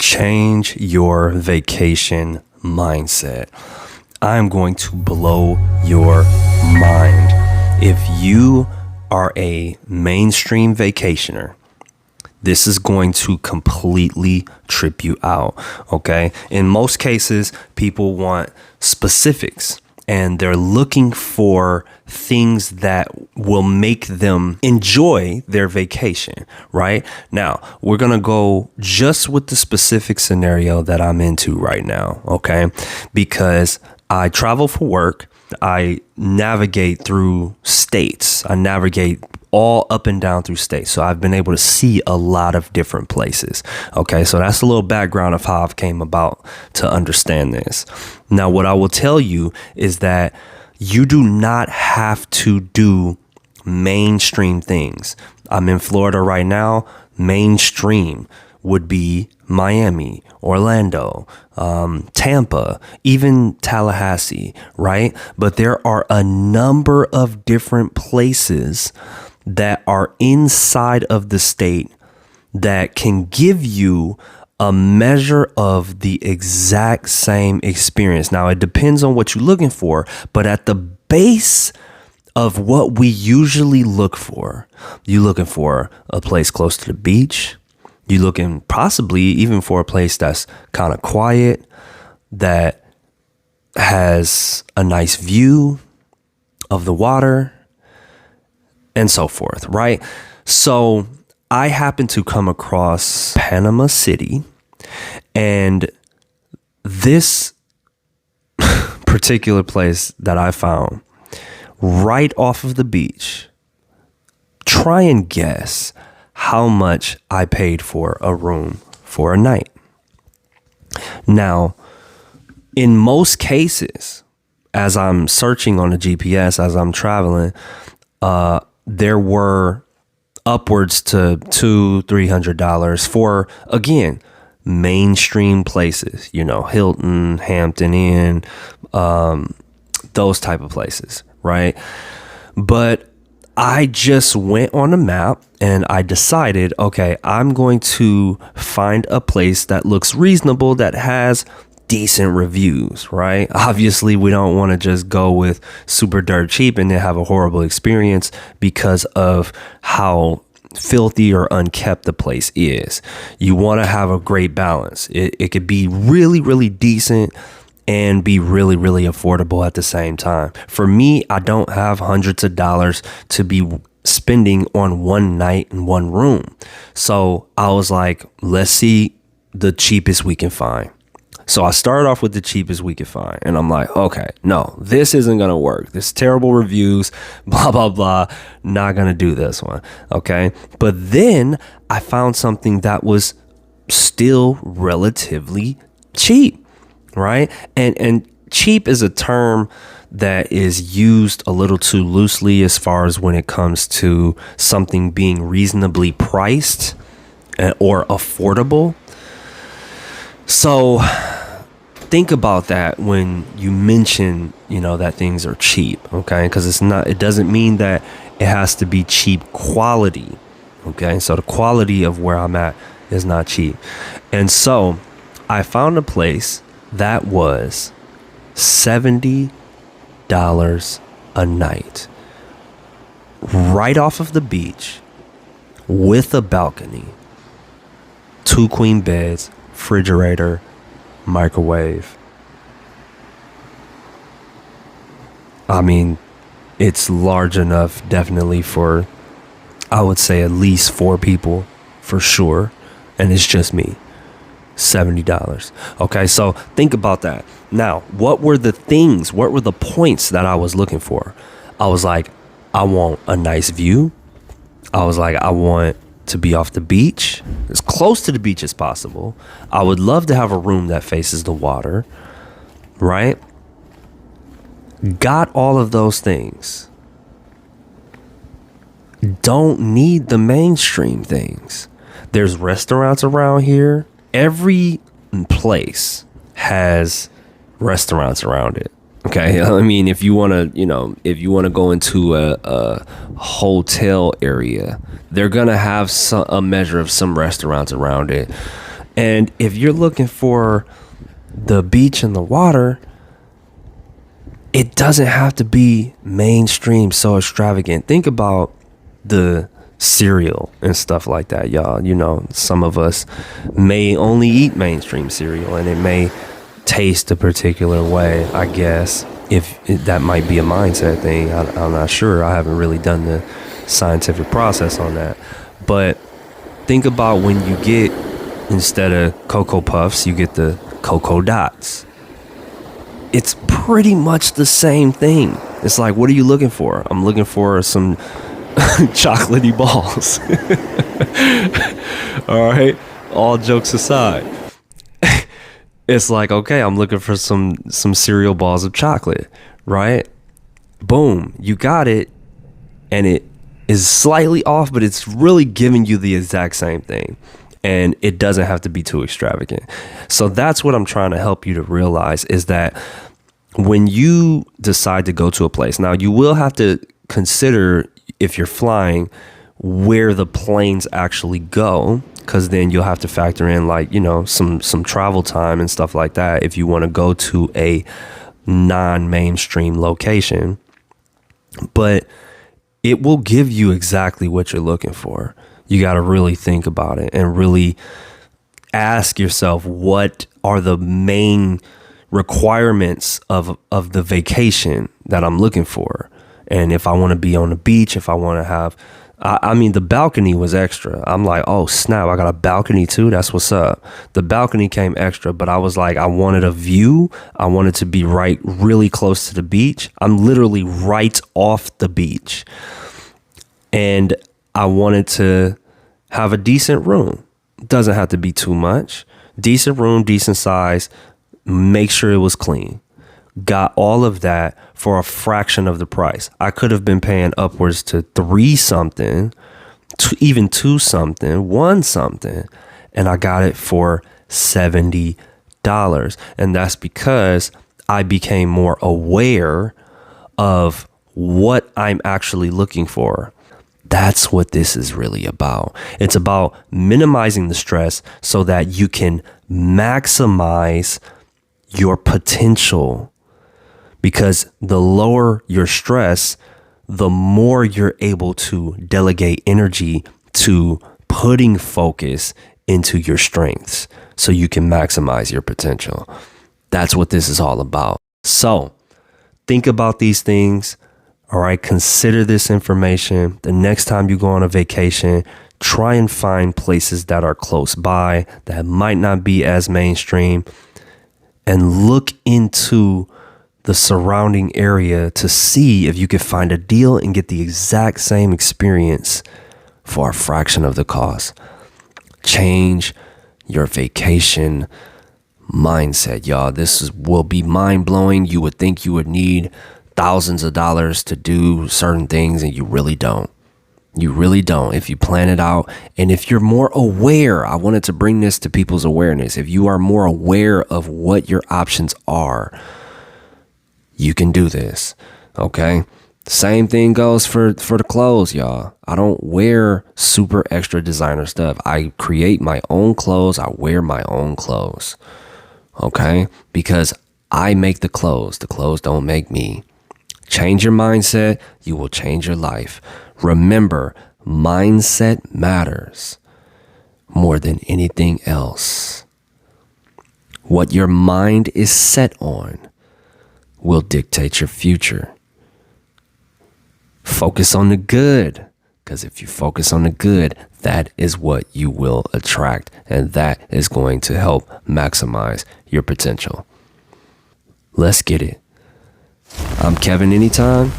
change your vacation mindset. I'm going to blow your mind. If you are a mainstream vacationer, this is going to completely trip you out, okay? In most cases, people want specifics and they're looking for things that will make them enjoy their vacation, right? Now, we're going to go just with the specific scenario that I'm into right now, okay? Because I travel for work. I navigate through states. I navigate all up and down through states. So I've been able to see a lot of different places. Okay, so that's a little background of how I've came about to understand this. Now, what I will tell you is that you do not have to do mainstream things. I'm in Florida right now. Mainstream would be Miami, Orlando, Tampa, even Tallahassee, right? But there are a number of different places that are inside of the state that can give you a measure of the exact same experience. Now, it depends on what you're looking for, but at the base of what we usually look for, you're looking for a place close to the beach. You're looking possibly even for a place that's kind of quiet, that has a nice view of the water and so forth, right? So I happened to come across Panama City, and this particular place that I found right off of the beach, try and guess how much I paid for a room for a night. Now, in most cases, as I'm searching on the GPS, as I'm traveling, there were upwards to $200-$300 for, again, mainstream places, you know, Hilton, Hampton Inn, those type of places, right? But I just went on a map and I decided, okay, I'm going to find a place that looks reasonable, that has decent reviews, right? Obviously, we don't want to just go with super dirt cheap and then have a horrible experience because of how filthy or unkept the place is. You want to have a great balance. It could be really, really decent and be really, really affordable at the same time. For me, I don't have hundreds of dollars to be spending on one night in one room. So I was like, let's see the cheapest we can find. So I started off with the cheapest we could find. And I'm like, okay, no, this isn't going to work. This terrible reviews, blah, blah, blah. Not going to do this one. Okay. But then I found something that was still relatively cheap. Right. And cheap is a term that is used a little too loosely as far as when it comes to something being reasonably priced or affordable. So think about that when you mention, you know, that things are cheap. Okay. Because it doesn't mean that it has to be cheap quality. Okay. So the quality of where I'm at is not cheap. And so I found a place that was $70 a night, right off of the beach, with a balcony, 2 queen beds, refrigerator, microwave. I mean, it's large enough definitely for, I would say, at least 4 people for sure. And it's just me. $70. Okay, so think about that. Now, what were the points that I was looking for? I was like, I want a nice view. I was like, I want to be off the beach, as close to the beach as possible. I would love to have a room that faces the water, right? Got all of those things. Don't need the mainstream things. There's restaurants around here. Every place has restaurants around it. Okay. I mean, if you want to go into a hotel area, they're going to have a measure of some restaurants around it. And if you're looking for the beach and the water, it doesn't have to be mainstream, so extravagant. Think about the cereal and stuff like that, y'all. You know, some of us may only eat mainstream cereal and it may taste a particular way, I guess. If that might be a mindset thing, I'm not sure. I haven't really done the scientific process on that. But think about when you get, instead of Cocoa Puffs, you get the Cocoa Dots. It's pretty much the same thing. It's like, what are you looking for? I'm looking for some chocolatey balls. All right. All jokes aside, it's like, okay, I'm looking for some cereal balls of chocolate, right? Boom, you got it. And it is slightly off, but it's really giving you the exact same thing. And it doesn't have to be too extravagant. So that's what I'm trying to help you to realize, is that when you decide to go to a place, now you will have to consider, if you're flying, where the planes actually go, because then you'll have to factor in, like, you know, some travel time and stuff like that if you want to go to a non-mainstream location. But it will give you exactly what you're looking for. You got to really think about it and really ask yourself, what are the main requirements of the vacation that I'm looking for? And if I want to be on the beach, if I want to have, I mean, the balcony was extra. I'm like, oh snap, I got a balcony too. That's what's up. The balcony came extra, but I was like, I wanted a view. I wanted to be really close to the beach. I'm literally right off the beach. And I wanted to have a decent room. Doesn't have to be too much. Decent room, decent size. Make sure it was clean. Got all of that for a fraction of the price. I could have been paying upwards to $3 something, to even $2 something, $1 something, and I got it for $70. And that's because I became more aware of what I'm actually looking for. That's what this is really about. It's about minimizing the stress so that you can maximize your potential. Because the lower your stress, the more you're able to delegate energy to putting focus into your strengths so you can maximize your potential. That's what this is all about. So think about these things. All right, consider this information. The next time you go on a vacation, try and find places that are close by that might not be as mainstream, and look into the surrounding area to see if you could find a deal and get the exact same experience for a fraction of the cost. Change your vacation mindset, y'all. Will be mind-blowing. You would think you would need thousands of dollars to do certain things, and you really don't. You really don't. If you plan it out, and if you're more aware, I wanted to bring this to people's awareness. If you are more aware of what your options are, you can do this. Okay. Same thing goes for the clothes, y'all. I don't wear super extra designer stuff. I create my own clothes. I wear my own clothes. Okay. Because I make the clothes. The clothes don't make me. Change your mindset, you will change your life. Remember, mindset matters more than anything else. What your mind is set on will dictate your future. Focus on the good, because if you focus on the good, that is what you will attract, and that is going to help maximize your potential. Let's get it. I'm Kevin Anytime,